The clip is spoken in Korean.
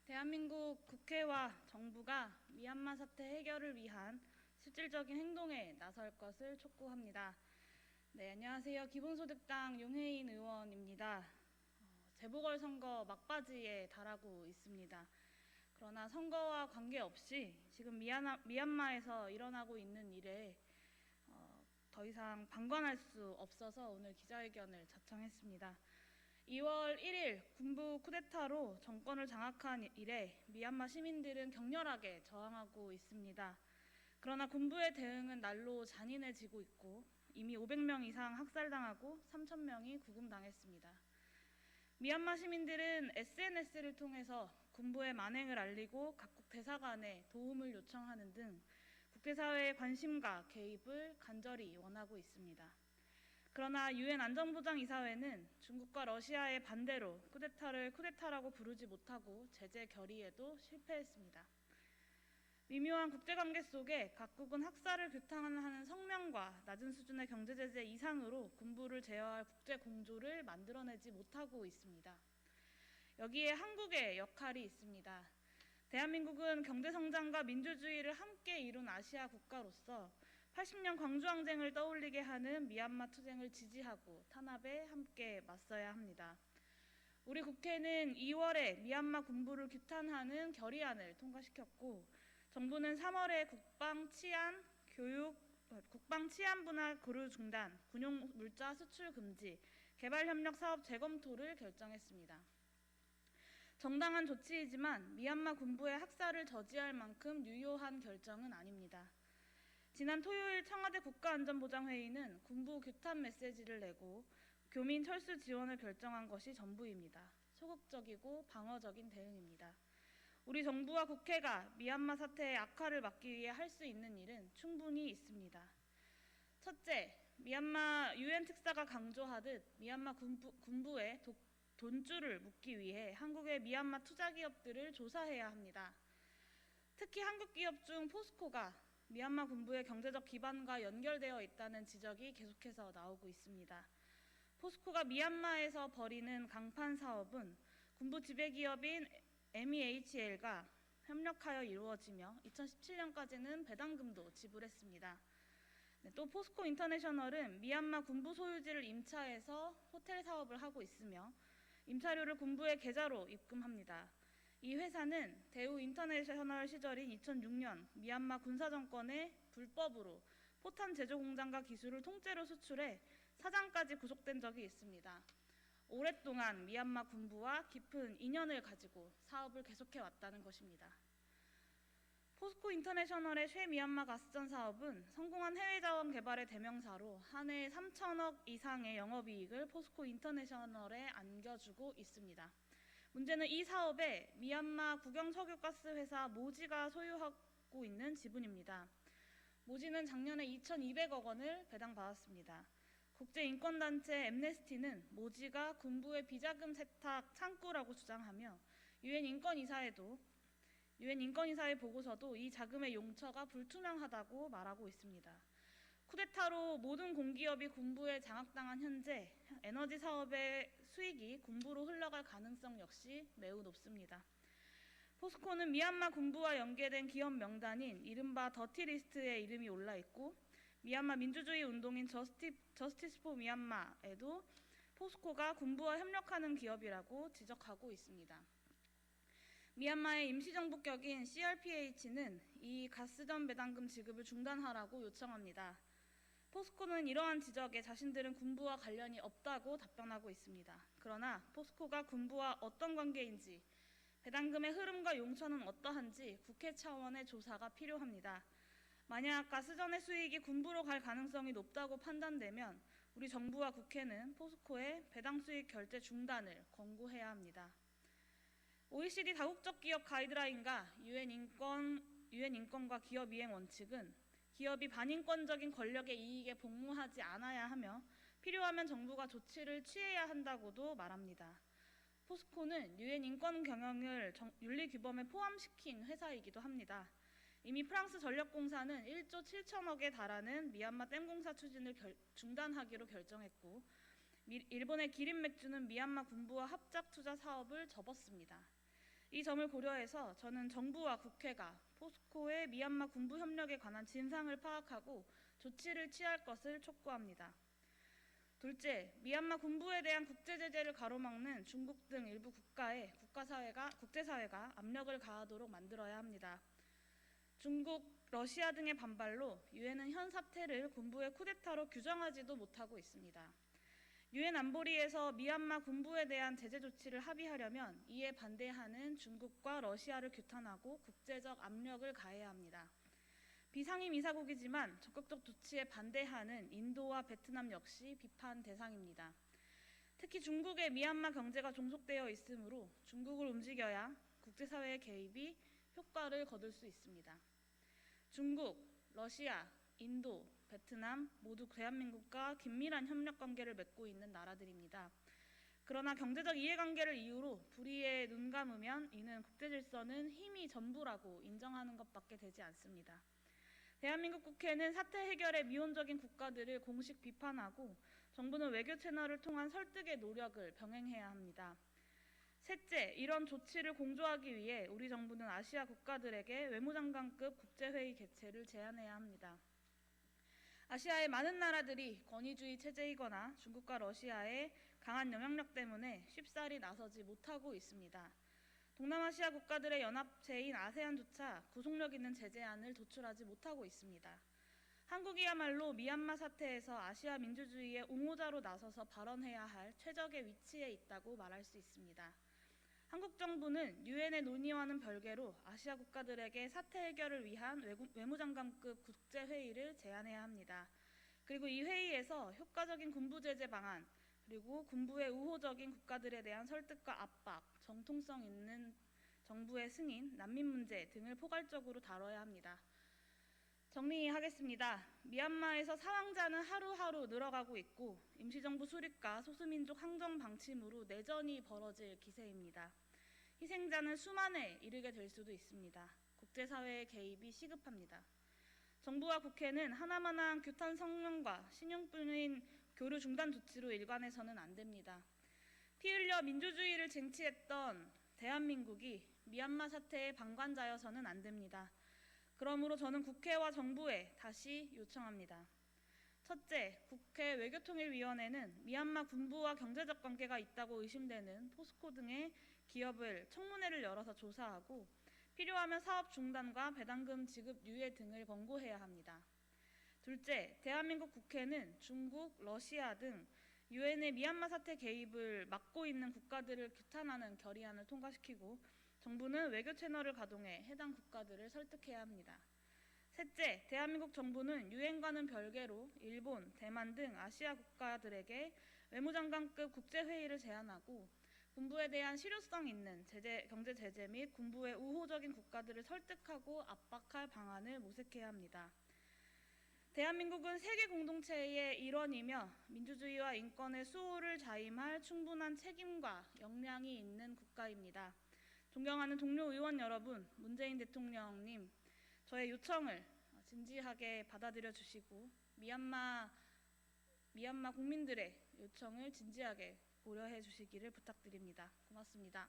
대한민국 국회와 정부가 미얀마 사태 해결을 위한 실질적인 행동에 나설 것을 촉구합니다. 네, 안녕하세요. 기본소득당 용혜인 의원입니다. 재보궐선거 막바지에 달하고 있습니다. 그러나 선거와 관계없이 지금 미얀마에서 일어나고 있는 일에 더 이상 방관할 수 없어서 오늘 기자회견을 자청했습니다. 2월 1일 군부 쿠데타로 정권을 장악한 이래 미얀마 시민들은 격렬하게 저항하고 있습니다. 그러나 군부의 대응은 날로 잔인해지고 있고 이미 500명 이상 학살당하고 3,000명이 구금당했습니다. 미얀마 시민들은 SNS를 통해서 군부의 만행을 알리고 각국 대사관에 도움을 요청하는 등 국제사회의 관심과 개입을 간절히 원하고 있습니다. 그러나 유엔 안전보장이사회는 중국과 러시아의 반대로 쿠데타를 쿠데타라고 부르지 못하고 제재 결의에도 실패했습니다. 미묘한 국제관계 속에 각국은 학살을 규탄하는 성명과 낮은 수준의 경제제재 이상으로 군부를 제어할 국제공조를 만들어내지 못하고 있습니다. 여기에 한국의 역할이 있습니다. 대한민국은 경제성장과 민주주의를 함께 이룬 아시아 국가로서 80년 광주항쟁을 떠올리게 하는 미얀마 투쟁을 지지하고 탄압에 함께 맞서야 합니다. 우리 국회는 2월에 미얀마 군부를 규탄하는 결의안을 통과시켰고 정부는 3월에 국방 치안 분야 고려 중단, 군용 물자 수출 금지, 개발협력 사업 재검토를 결정했습니다. 정당한 조치이지만 미얀마 군부의 학살을 저지할 만큼 유효한 결정은 아닙니다. 지난 토요일 청와대 국가안전보장회의는 군부 규탄 메시지를 내고 교민 철수 지원을 결정한 것이 전부입니다. 소극적이고 방어적인 대응입니다. 우리 정부와 국회가 미얀마 사태의 악화를 막기 위해 할 수 있는 일은 충분히 있습니다. 첫째, 미얀마 유엔 특사가 강조하듯 미얀마 군부의 돈줄을 묶기 위해 한국의 미얀마 투자기업들을 조사해야 합니다. 특히 한국 기업 중 포스코가 미얀마 군부의 경제적 기반과 연결되어 있다는 지적이 계속해서 나오고 있습니다. 포스코가 미얀마에서 벌이는 강판 사업은 군부 지배기업인 MEHL과 협력하여 이루어지며 2017년까지는 배당금도 지불했습니다. 또 포스코 인터내셔널은 미얀마 군부 소유지를 임차해서 호텔 사업을 하고 있으며 임차료를 군부의 계좌로 입금합니다. 이 회사는 대우 인터내셔널 시절인 2006년 미얀마 군사정권에 불법으로 포탄 제조 공장과 기술을 통째로 수출해 사장까지 구속된 적이 있습니다. 오랫동안 미얀마 군부와 깊은 인연을 가지고 사업을 계속해 왔다는 것입니다. 포스코 인터내셔널의 쉐미얀마 가스전 사업은 성공한 해외자원 개발의 대명사로 한 해에 3천억 이상의 영업이익을 포스코 인터내셔널에 안겨주고 있습니다. 문제는 이 사업에 미얀마 국영석유가스 회사 모지가 소유하고 있는 지분입니다. 모지는 작년에 2,200억 원을 배당받았습니다. 국제인권단체 엠네스티는 모지가 군부의 비자금 세탁 창구라고 주장하며 유엔 인권이사의 보고서도 이 자금의 용처가 불투명하다고 말하고 있습니다. 쿠데타로 모든 공기업이 군부에 장악당한 현재 에너지 사업의 수익이 군부로 흘러갈 가능성 역시 매우 높습니다. 포스코는 미얀마 군부와 연계된 기업 명단인 이른바 더티리스트에 이름이 올라있고 미얀마 민주주의 운동인 저스티스 포 미얀마에도 포스코가 군부와 협력하는 기업이라고 지적하고 있습니다. 미얀마의 임시정부 격인 CRPH는 이 가스전 배당금 지급을 중단하라고 요청합니다. 포스코는 이러한 지적에 자신들은 군부와 관련이 없다고 답변하고 있습니다. 그러나 포스코가 군부와 어떤 관계인지, 배당금의 흐름과 용처는 어떠한지 국회 차원의 조사가 필요합니다. 만약 가스전의 수익이 군부로 갈 가능성이 높다고 판단되면 우리 정부와 국회는 포스코의 배당 수익 결제 중단을 권고해야 합니다. OECD 다국적 기업 가이드라인과 유엔 인권과 기업 이행 원칙은 기업이 반인권적인 권력의 이익에 복무하지 않아야 하며 필요하면 정부가 조치를 취해야 한다고도 말합니다. 포스코는 유엔 인권 경영을 윤리규범에 포함시킨 회사이기도 합니다. 이미 프랑스 전력공사는 1조 7천억에 달하는 미얀마 댐공사 추진을 중단하기로 결정했고 일본의 기린맥주는 미얀마 군부와 합작 투자 사업을 접었습니다. 이 점을 고려해서 저는 정부와 국회가 포스코의 미얀마 군부 협력에 관한 진상을 파악하고 조치를 취할 것을 촉구합니다. 둘째, 미얀마 군부에 대한 국제 제재를 가로막는 중국 등 일부 국가에 국제사회가 압력을 가하도록 만들어야 합니다. 중국, 러시아 등의 반발로 유엔은 현 사태를 군부의 쿠데타로 규정하지도 못하고 있습니다. 유엔 안보리에서 미얀마 군부에 대한 제재 조치를 합의하려면 이에 반대하는 중국과 러시아를 규탄하고 국제적 압력을 가해야 합니다. 비상임 이사국이지만 적극적 조치에 반대하는 인도와 베트남 역시 비판 대상입니다. 특히 중국의 미얀마 경제가 종속되어 있으므로 중국을 움직여야 국제사회의 개입이 효과를 거둘 수 있습니다. 중국, 러시아, 인도, 베트남 모두 대한민국과 긴밀한 협력 관계를 맺고 있는 나라들입니다. 그러나 경제적 이해관계를 이유로 불의에 눈 감으면 이는 국제질서는 힘이 전부라고 인정하는 것밖에 되지 않습니다. 대한민국 국회는 사태 해결에 미온적인 국가들을 공식 비판하고 정부는 외교 채널을 통한 설득의 노력을 병행해야 합니다. 셋째, 이런 조치를 공조하기 위해 우리 정부는 아시아 국가들에게 외무장관급 국제회의 개최를 제안해야 합니다. 아시아의 많은 나라들이 권위주의 체제이거나 중국과 러시아의 강한 영향력 때문에 쉽사리 나서지 못하고 있습니다. 동남아시아 국가들의 연합체인 아세안조차 구속력 있는 제재안을 도출하지 못하고 있습니다. 한국이야말로 미얀마 사태에서 아시아 민주주의의 옹호자로 나서서 발언해야 할 최적의 위치에 있다고 말할 수 있습니다. 한국 정부는 유엔의 논의와는 별개로 아시아 국가들에게 사태 해결을 위한 외무장관급 국제회의를 제안해야 합니다. 그리고 이 회의에서 효과적인 군부 제재 방안, 그리고 군부의 우호적인 국가들에 대한 설득과 압박, 정통성 있는 정부의 승인, 난민 문제 등을 포괄적으로 다뤄야 합니다. 정리하겠습니다. 미얀마에서 사망자는 하루하루 늘어가고 있고 임시정부 수립과 소수민족 항정 방침으로 내전이 벌어질 기세입니다. 희생자는 수만에 이르게 될 수도 있습니다. 국제사회의 개입이 시급합니다. 정부와 국회는 하나마나한 규탄 성명과 신용뿐인 교류 중단 조치로 일관해서는 안 됩니다. 피 흘려 민주주의를 쟁취했던 대한민국이 미얀마 사태의 방관자여서는 안 됩니다. 그러므로 저는 국회와 정부에 다시 요청합니다. 첫째, 국회 외교통일위원회는 미얀마 군부와 경제적 관계가 있다고 의심되는 포스코 등의 기업을 청문회를 열어서 조사하고 필요하면 사업 중단과 배당금 지급 유예 등을 권고해야 합니다. 둘째, 대한민국 국회는 중국, 러시아 등 유엔의 미얀마 사태 개입을 막고 있는 국가들을 규탄하는 결의안을 통과시키고 정부는 외교 채널을 가동해 해당 국가들을 설득해야 합니다. 셋째, 대한민국 정부는 유엔과는 별개로 일본, 대만 등 아시아 국가들에게 외무장관급 국제회의를 제안하고 군부에 대한 실효성 있는 경제 제재 및 군부의 우호적인 국가들을 설득하고 압박할 방안을 모색해야 합니다. 대한민국은 세계 공동체의 일원이며 민주주의와 인권의 수호를 자임할 충분한 책임과 역량이 있는 국가입니다. 존경하는 동료 의원 여러분, 문재인 대통령님, 저의 요청을 진지하게 받아들여 주시고 미얀마 국민들의 요청을 진지하게 고려해 주시기를 부탁드립니다. 고맙습니다.